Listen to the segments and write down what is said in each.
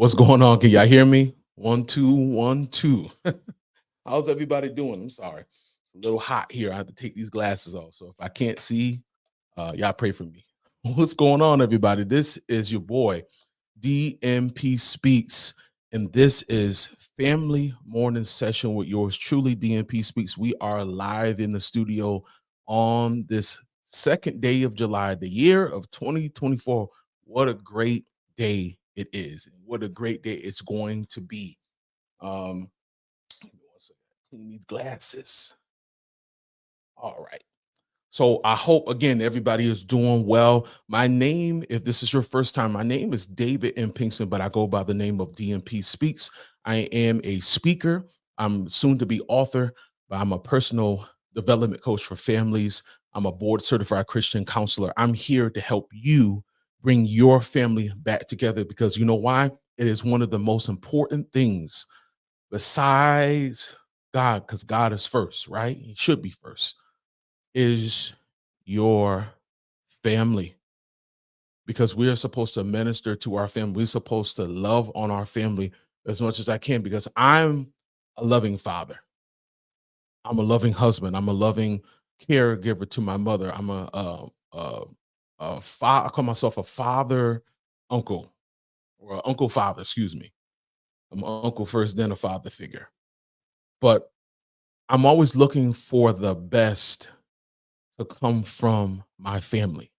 What's going on? Can y'all hear me? 1, 2, 1, 2. How's everybody doing? I'm sorry. It's a little hot here. I have to take these glasses off. So if I can't see, y'all pray for me. What's going on, everybody? This is your boy, DMP Speaks, and this is Family Morning Session with yours truly, DMP Speaks. We are live in the studio on this second day of July, the year of 2024. What a great day it is. What a great day it's going to be. Give me one second. Clean these glasses. All right. So I hope again everybody is doing well. My name, if this is your first time, my name is David M. Pinkston, but I go by the name of DMP Speaks. I am a speaker. I'm soon to be author, but I'm a personal development coach for families. I'm a board certified Christian counselor. I'm here to help you bring your family back together because you know why? It is one of the most important things besides God, because God is first, right? He should be first is your family because we are supposed to minister to our family. We're supposed to love on our family as much as I can because I'm a loving father. I'm a loving husband. I'm a loving caregiver to my mother. I'm I call myself a father uncle or a uncle father, excuse me. I'm an uncle first, then a father figure. But I'm always looking for the best to come from my family.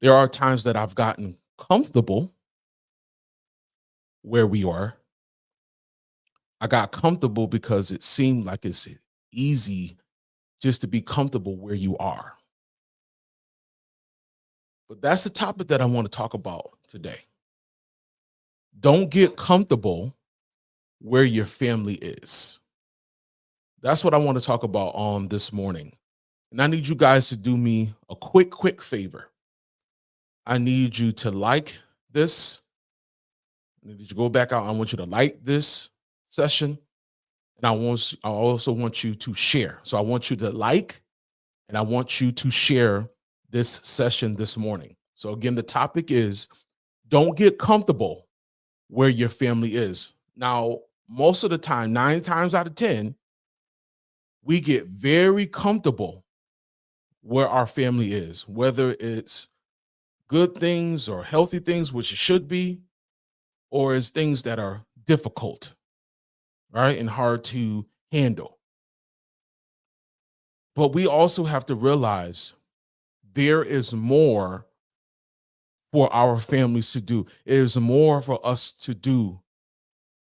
There are times that I've gotten comfortable where we are. I got comfortable because it seemed like it's easy just to be comfortable where you are. But that's the topic that I want to talk about today. Don't get comfortable where your family is. That's what I want to talk about on this morning. And I need you guys to do me a quick favor. I need you to like this. I need you to go back out. I want you to like this session. And I also want you to share. So I want you to like and I want you to share this session this morning. So again, the topic is don't get comfortable where your family is. Now, most of the time, 9 times out of 10, we get very comfortable where our family is, whether it's good things or healthy things, which it should be, or it's things that are difficult, right? And hard to handle. But we also have to realize there is more for our families to do. There's more for us to do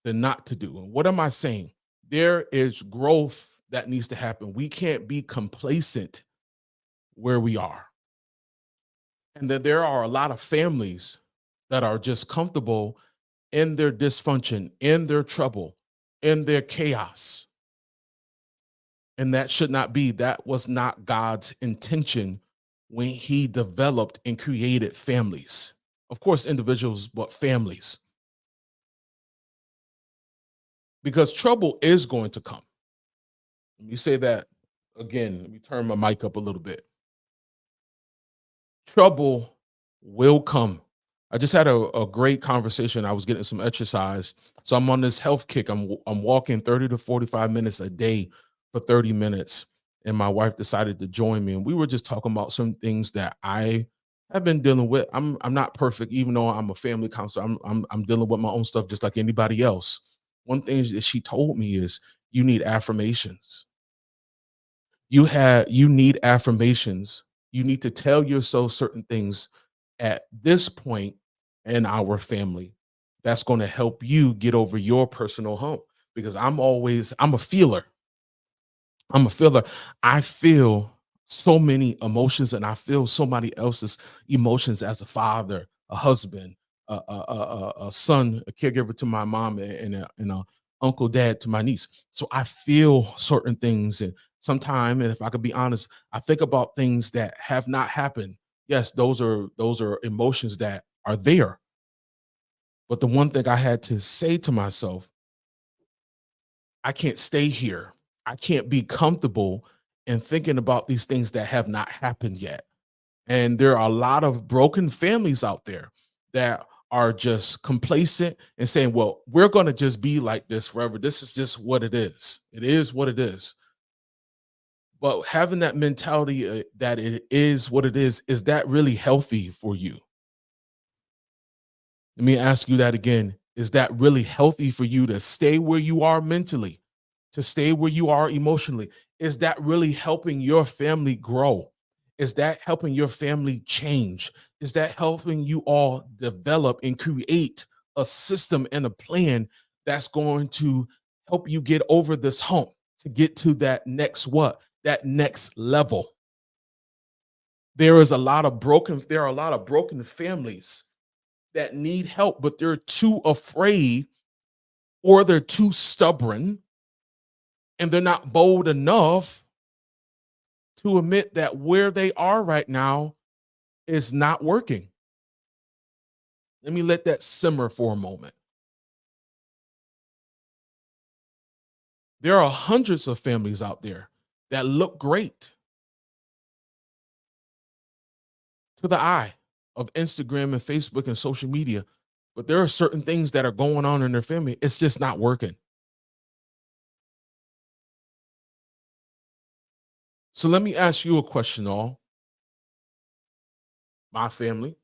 than not to do. And what am I saying? There is growth that needs to happen. We can't be complacent where we are. And that there are a lot of families that are just comfortable in their dysfunction, in their trouble, in their chaos. And that should not be. That was not God's intention when he developed and created families. Of course, individuals, but families. Because trouble is going to come. Let me say that again. Let me turn my mic up a little bit. Trouble will come. I just had a great conversation. I was getting some exercise. So I'm on this health kick. I'm walking 30 to 45 minutes a day for 30 minutes. And my wife decided to join me. And we were just talking about some things that I have been dealing with. I'm not perfect, even though I'm a family counselor. I'm dealing with my own stuff just like anybody else. One thing that she told me is you need affirmations. You need affirmations. You need to tell yourself certain things at this point in our family that's going to help you get over your personal hump because I'm a feeler. I'm a feeler. I feel so many emotions and I feel somebody else's emotions as a father, a husband, a son, a caregiver to my mom, and a uncle, dad to my niece. So I feel certain things, and sometimes, and if I could be honest, I think about things that have not happened. Yes, those are emotions that are there. But the one thing I had to say to myself, I can't stay here. I can't be comfortable in thinking about these things that have not happened yet. And there are a lot of broken families out there that are just complacent and saying, well, we're going to just be like this forever. This is just what it is. It is what it is. But having that mentality that it is what it is that really healthy for you? Let me ask you that again. Is that really healthy for you to stay where you are mentally, to stay where you are emotionally? Is that really helping your family grow? Is that helping your family change? Is that helping you all develop and create a system and a plan that's going to help you get over this hump to get to that next what? That next level. There are a lot of broken families that need help, but they're too afraid or they're too stubborn and they're not bold enough to admit that where they are right now is not working. Let me let that simmer for a moment. There are hundreds of families out there that look great to the eye of Instagram and Facebook and social media, but there are certain things that are going on in their family. It's just not working. So let me ask you a question, all my family.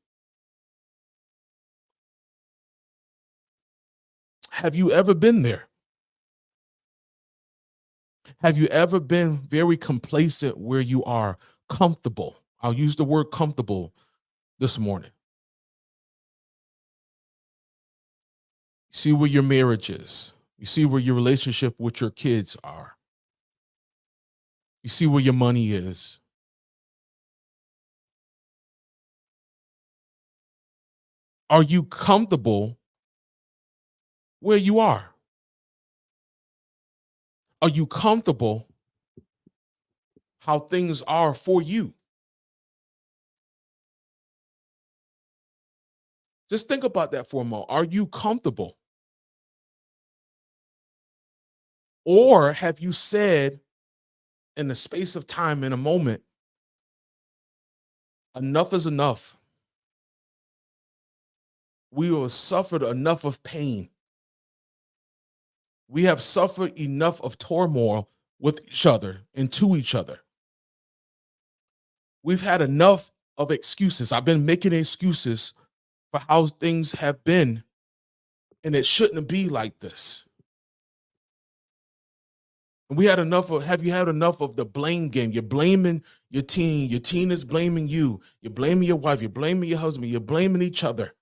Have you ever been there? Have you ever been very complacent where you are comfortable? I'll use the word comfortable this morning. You see where your marriage is. You see where your relationship with your kids are. You see where your money is. Are you comfortable where you are? Are you comfortable how things are for you? Just think about that for a moment. Are you comfortable? Or have you said in the space of time, in a moment, enough is enough? We have suffered enough of pain. We have suffered enough of turmoil with each other and to each other. We've had enough of excuses. I've been making excuses for how things have been, and it shouldn't be like this. And we had enough of, have you had enough of the blame game? You're blaming your teen is blaming you, you're blaming your wife, you're blaming your husband, you're blaming each other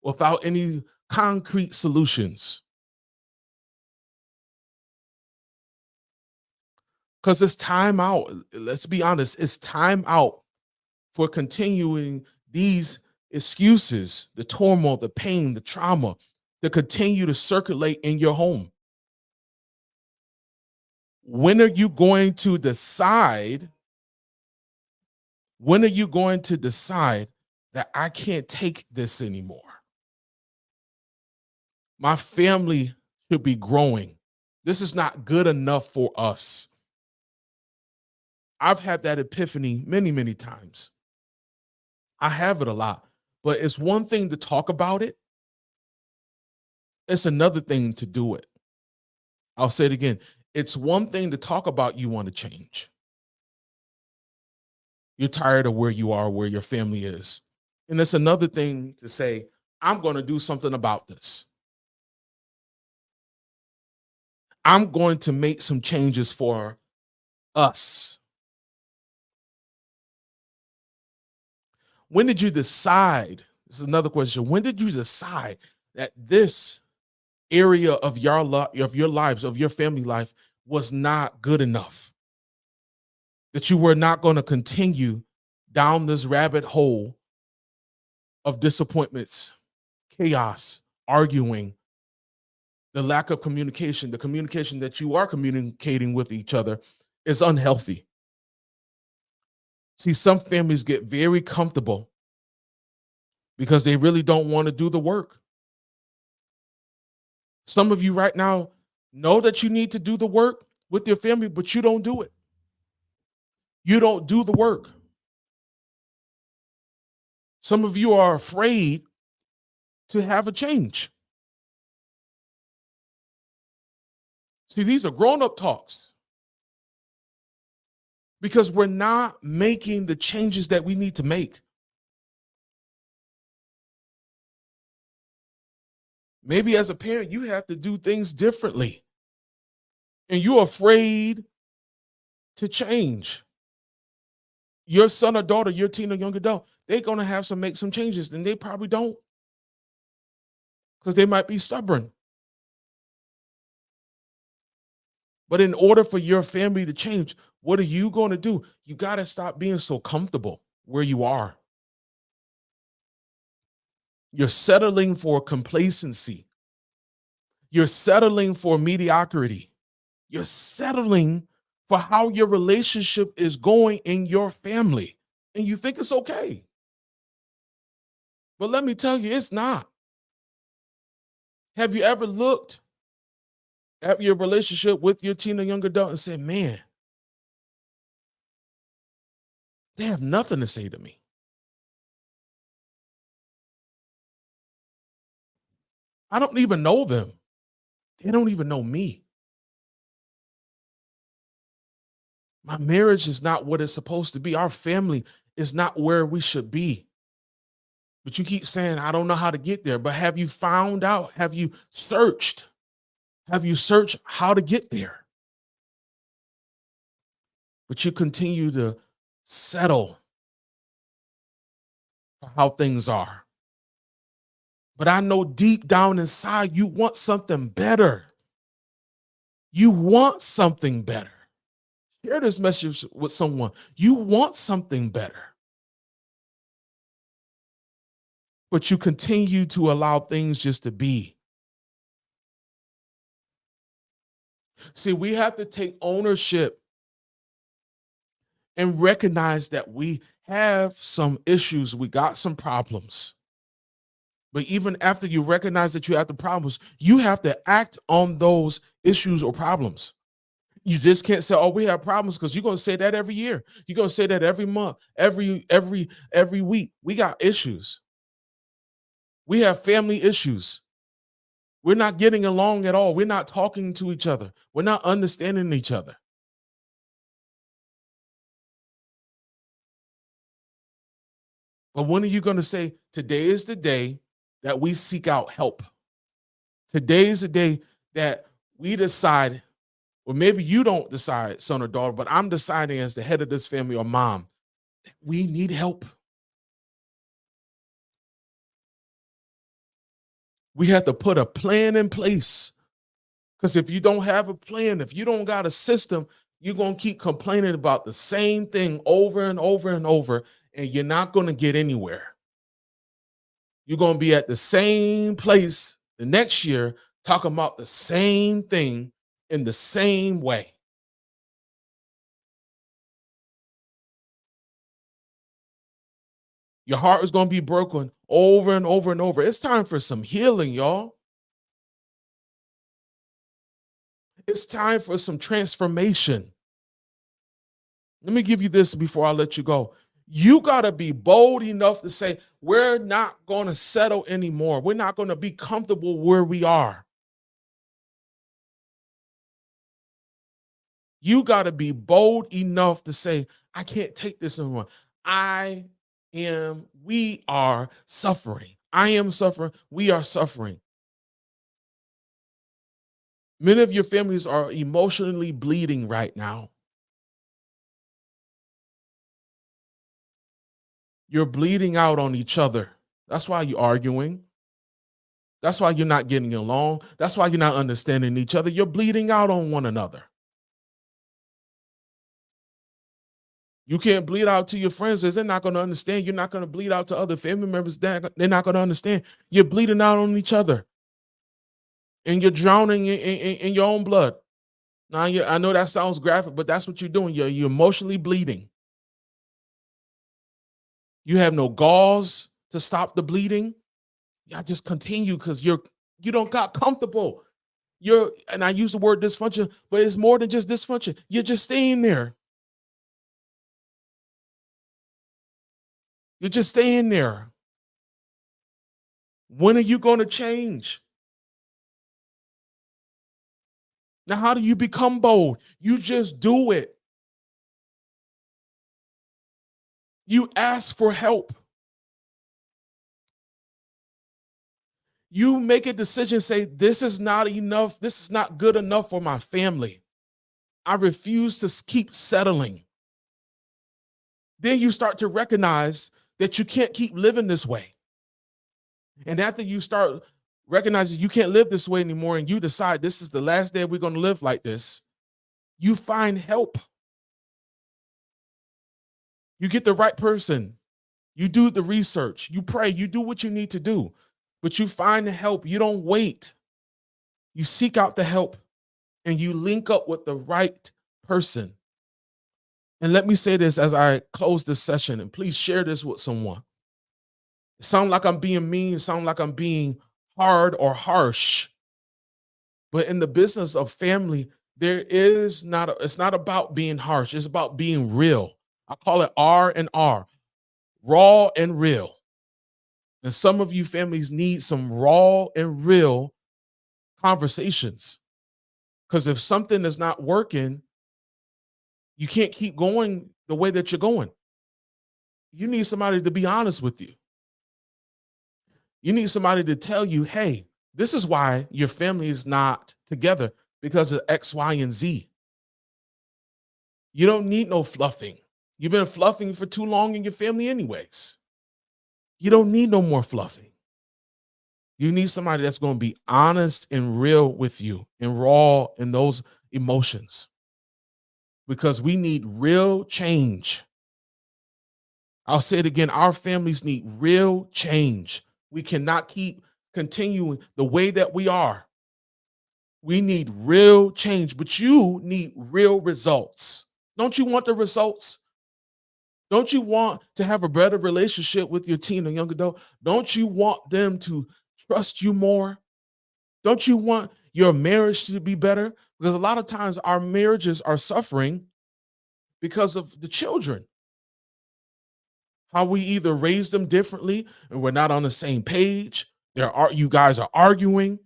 without any concrete solutions. Because it's time out. Let's be honest, it's time out for continuing these excuses, the turmoil, the pain, the trauma, to continue to circulate in your home. When are you going to decide? When are you going to decide that I can't take this anymore? My family should be growing. This is not good enough for us. I've had that epiphany many, many times. I have it a lot, but it's one thing to talk about it. It's another thing to do it. I'll say it again. It's one thing to talk about you want to change. You're tired of where you are, where your family is. And it's another thing to say, I'm going to do something about this. I'm going to make some changes for us. When did you decide? This is another question. When did you decide that this area of your lives, of your family life, was not good enough? That you were not going to continue down this rabbit hole of disappointments, chaos, arguing, the lack of communication, the communication that you are communicating with each other is unhealthy. See, some families get very comfortable because they really don't want to do the work. Some of you right now know that you need to do the work with your family, but you don't do it. You don't do the work. Some of you are afraid to have a change. See, these are grown-up talks because we're not making the changes that we need to make. Maybe as a parent, you have to do things differently and you're afraid to change. Your son or daughter, your teen or young adult, they're going to make some changes, and they probably don't because they might be stubborn. But in order for your family to change, what are you going to do? You got to stop being so comfortable where you are. You're settling for complacency. You're settling for mediocrity. You're settling for how your relationship is going in your family. And you think it's okay. But let me tell you, it's not. Have you ever looked at your relationship with your teen or young adult and said, man, they have nothing to say to me? I don't even know them. They don't even know me. My marriage is not what it's supposed to be. Our family is not where we should be. But you keep saying, I don't know how to get there. But have you found out? Have you searched? Have you searched how to get there? But you continue to settle for how things are. But I know deep down inside, you want something better. You want something better. Share this message with someone. You want something better. But you continue to allow things just to be. See, we have to take ownership and recognize that we have some issues. We got some problems. But even after you recognize that you have the problems, you have to act on those issues or problems. You just can't say, oh, we have problems, because you're going to say that every year. You're going to say that every month, every week. We got issues. We have family issues. We're not getting along at all. We're not talking to each other. We're not understanding each other. But when are you going to say, today is the day that we seek out help? Today is the day that we decide, or maybe you don't decide, son or daughter, but I'm deciding as the head of this family or mom, that we need help. We have to put a plan in place. Because if you don't have a plan, if you don't got a system, you're going to keep complaining about the same thing over and over and over, and you're not going to get anywhere. You're going to be at the same place the next year talking about the same thing in the same way. Your heart is going to be broken over and over and over. It's time for some healing, y'all. It's time for some transformation. Let me give you this before I let you go. You got to be bold enough to say, we're not going to settle anymore. We're not going to be comfortable where we are. You got to be bold enough to say, I can't take this anymore. We are suffering. I am suffering. We are suffering. Many of your families are emotionally bleeding right now. You're bleeding out on each other. That's why you're arguing. That's why you're not getting along. That's why you're not understanding each other. You're bleeding out on one another. You can't bleed out to your friends as they're not going to understand. You're not going to bleed out to other family members. They're not going to understand. You're bleeding out on each other. And you're drowning in your own blood. Now, I know that sounds graphic, but that's what you're doing. You're emotionally bleeding. You have no gauze to stop the bleeding. Y'all just continue because you don't got comfortable. And I use the word dysfunction, but it's more than just dysfunction. You're just staying there. You're just staying there. When are you going to change? Now, how do you become bold? You just do it. You ask for help. You make a decision, say, this is not enough. This is not good enough for my family. I refuse to keep settling. Then you start to recognize that you can't keep living this way. And after you start recognizing you can't live this way anymore, and you decide this is the last day we're going to live like this, you find help. You get the right person. You do the research. You pray. You do what you need to do. But you find the help. You don't wait. You seek out the help and you link up with the right person. And let me say this as I close this session, and please share this with someone. It sounds like I'm being mean, it sounds like I'm being hard or harsh. But in the business of family, it's not about being harsh, it's about being real. I call it R&R, raw and real. And some of you families need some raw and real conversations. Because if something is not working, you can't keep going the way that you're going. You need somebody to be honest with you. You need somebody to tell you, hey, this is why your family is not together, because of X, Y, and Z. You don't need no fluffing. You've been fluffing for too long in your family anyways. You don't need no more fluffing. You need somebody that's going to be honest and real with you and raw in those emotions, because we need real change. I'll say it again. Our families need real change. We cannot keep continuing the way that we are. We need real change, but you need real results. Don't you want the results? Don't you want to have a better relationship with your teen or young adult? Don't you want them to trust you more? Don't you want your marriage to be better? Because a lot of times our marriages are suffering because of the children. How we either raise them differently and we're not on the same page. You guys are arguing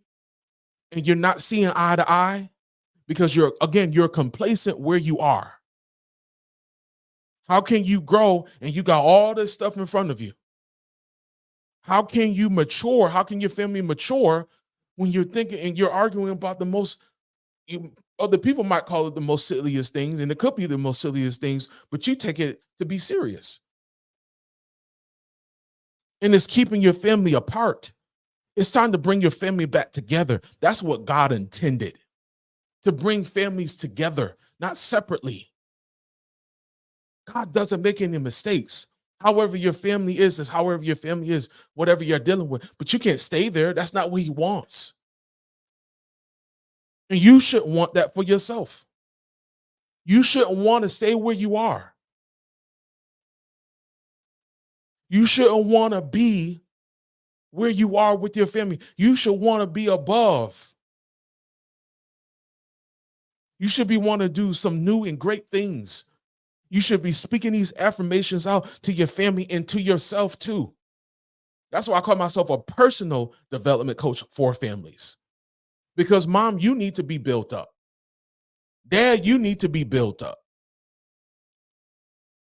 and you're not seeing eye to eye because you're complacent where you are. How can you grow and you got all this stuff in front of you? How can you mature? How can your family mature when you're thinking and you're arguing about the most, other people might call it the most silliest things, and it could be the most silliest things, but you take it to be serious. And it's keeping your family apart. It's time to bring your family back together. That's what God intended, to bring families together, not separately. God doesn't make any mistakes. However your family is however your family is, whatever you're dealing with. But you can't stay there. That's not what he wants. And you shouldn't want that for yourself. You shouldn't want to stay where you are. You shouldn't want to be where you are with your family. You should want to be above. You should be want to do some new and great things. You should be speaking these affirmations out to your family and to yourself too. That's why I call myself a personal development coach for families. Because mom, you need to be built up. Dad, you need to be built up.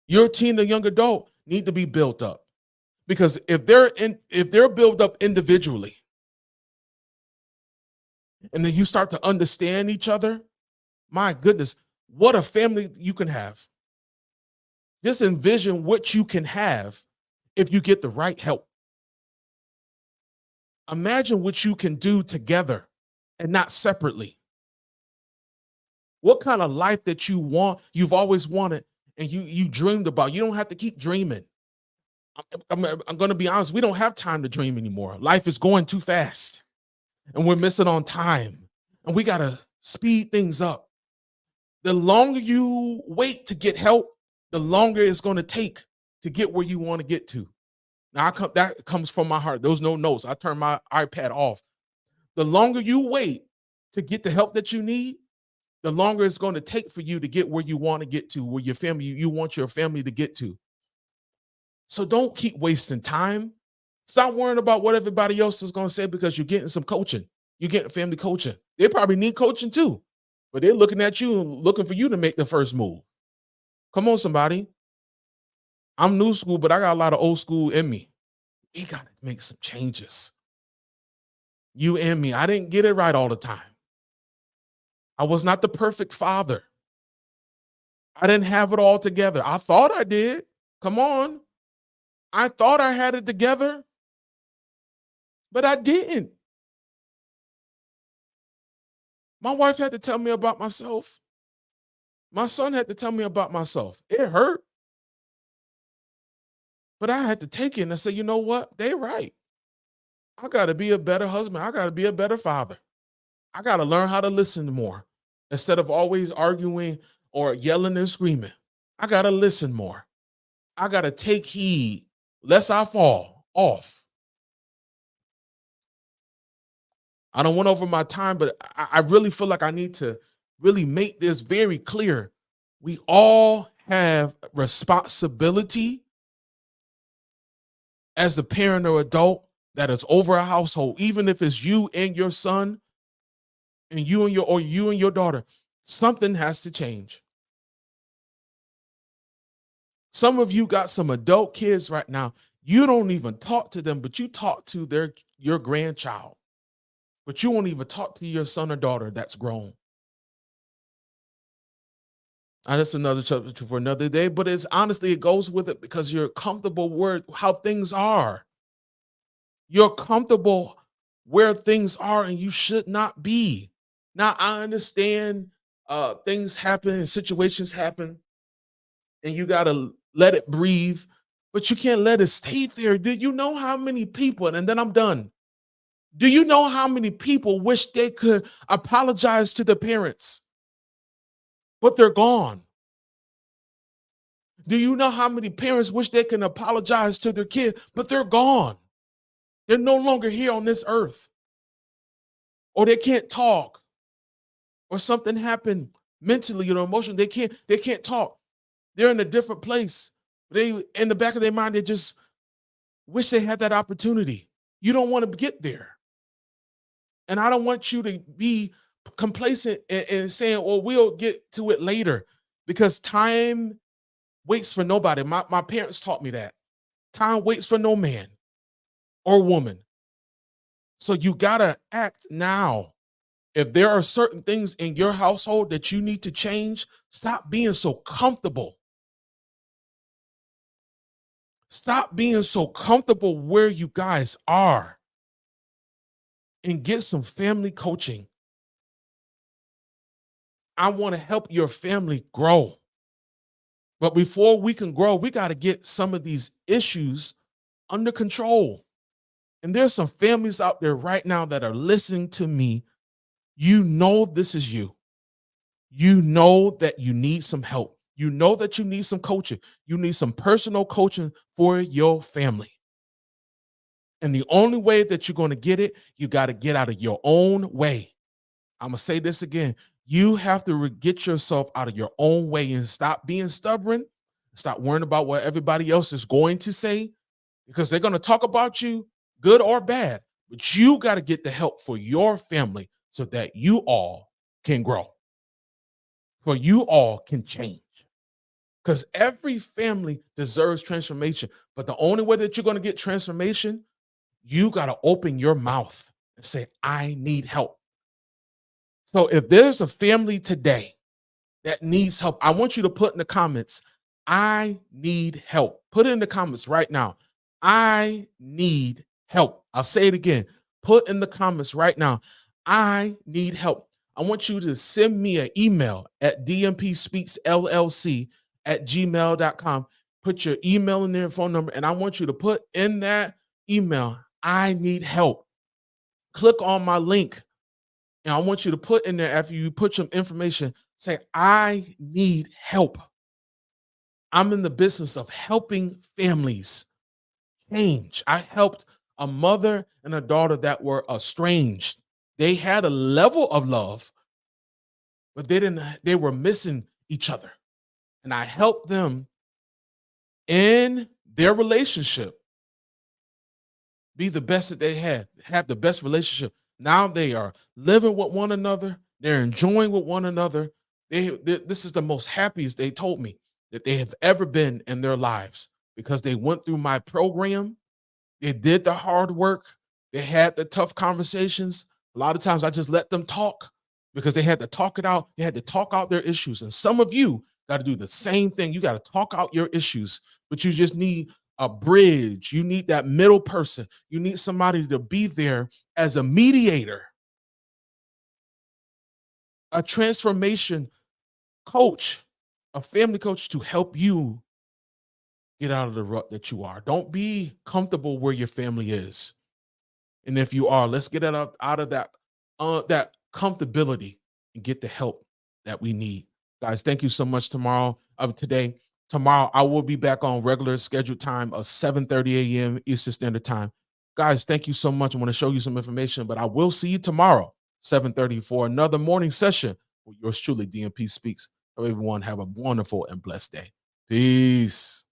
Your teen or young adult need to be built up. Because if they're built up individually, and then you start to understand each other, my goodness, what a family you can have. Just envision what you can have if you get the right help. Imagine what you can do together and not separately. What kind of life that you want, you've always wanted, and you dreamed about. You don't have to keep dreaming. I'm going to be honest, we don't have time to dream anymore. Life is going too fast, and we're missing on time, and we got to speed things up. The longer you wait to get help, the longer it's going to take to get where you want to get to. Now, that comes from my heart. There's no notes. I turn my iPad off. The longer you wait to get the help that you need, the longer it's going to take for you to get where you want to get to, where you want your family to get to. So don't keep wasting time. Stop worrying about what everybody else is going to say because you're getting some coaching. You're getting family coaching. They probably need coaching too, but they're looking at you and looking for you to make the first move. Come on, somebody. I'm new school, but I got a lot of old school in me. We got to make some changes. You and me. I didn't get it right all the time. I was not the perfect father. I didn't have it all together. I thought I did. Come on. I thought I had it together, but I didn't. My wife had to tell me about myself. My son had to tell me about myself. It hurt, but I had to take it and I say, you know what? They're right. I got to be a better husband. I got to be a better father. I got to learn how to listen more instead of always arguing or yelling and screaming. I got to listen more. I got to take heed lest I fall off. I don't want over my time, but I really feel like I need to really make this very clear. We all have responsibility as a parent or adult that is over a household, even if it's you and your son and you and your daughter. Something has to change. Some of you got some adult kids right now. You don't even talk to them, but you talk to your grandchild. But you won't even talk to your son or daughter that's grown. That's another subject for another day, but it's honestly, it goes with it because you're comfortable where how things are. You're comfortable where things are, and you should not be. Now, I understand things happen and situations happen, and you got to let it breathe, but you can't let it stay there. Do you know how many people, and then I'm done. Do you know how many people wish they could apologize to their parents, but they're gone? Do you know how many parents wish they can apologize to their kid, but they're gone? They're no longer here on this earth, or they can't talk, or something happened mentally or emotionally. They can't talk. They're in a different place. They in the back of their mind, they just wish they had that opportunity. You don't want to get there. And I don't want you to be complacent and saying, well, we'll get to it later, because time waits for nobody. My parents taught me that. Time waits for no man or woman. So you got to act now. If there are certain things in your household that you need to change, stop being so comfortable. Stop being so comfortable where you guys are and get some family coaching. I want to help your family grow. But before we can grow, we got to get some of these issues under control. And there's some families out there right now that are listening to me. You know this is you. You know that you need some help. You know that you need some coaching. You need some personal coaching for your family. And the only way that you're going to get it, you got to get out of your own way. I'm going to say this again. You have to get yourself out of your own way and stop being stubborn. Stop worrying about what everybody else is going to say, because they're going to talk about you, good or bad. But you got to get the help for your family so that you all can grow, for you all can change. Because every family deserves transformation. But the only way that you're going to get transformation, you got to open your mouth and say, I need help. So if there's a family today that needs help, I want you to put in the comments, I need help. Put it in the comments right now. I need help. I'll say it again. Put in the comments right now, I need help. I want you to send me an email at DMPSpeaksLLC@gmail.com. Put your email in there, phone number, and I want you to put in that email, I need help. Click on my link. And I want you to put in there, after you put some information, say, I need help. I'm in the business of helping families change. I helped a mother and a daughter that were estranged. They had a level of love, but they were missing each other. And I helped them in their relationship be the best that they had, have the best relationship. Now they are living with one another. They're enjoying with one another. This is the most happiest they told me that they have ever been in their lives because they went through my program. They did the hard work. They had the tough conversations. A lot of times I just let them talk because they had to talk it out. They had to talk out their issues. And some of you got to do the same thing. You got to talk out your issues, but you just need a bridge. You need that middle person. You need somebody to be there as a mediator, a transformation coach, a family coach to help you get out of the rut that you are. Don't be comfortable where your family is. And if you are, let's get it out of that comfortability and get the help that we need. Guys, thank you so much today. Tomorrow, I will be back on regular scheduled time of 7:30 a.m. Eastern Standard Time. Guys, thank you so much. I want to show you some information, but I will see you tomorrow, 7:30 for another morning session with yours truly, DMP Speaks. Everyone have a wonderful and blessed day. Peace.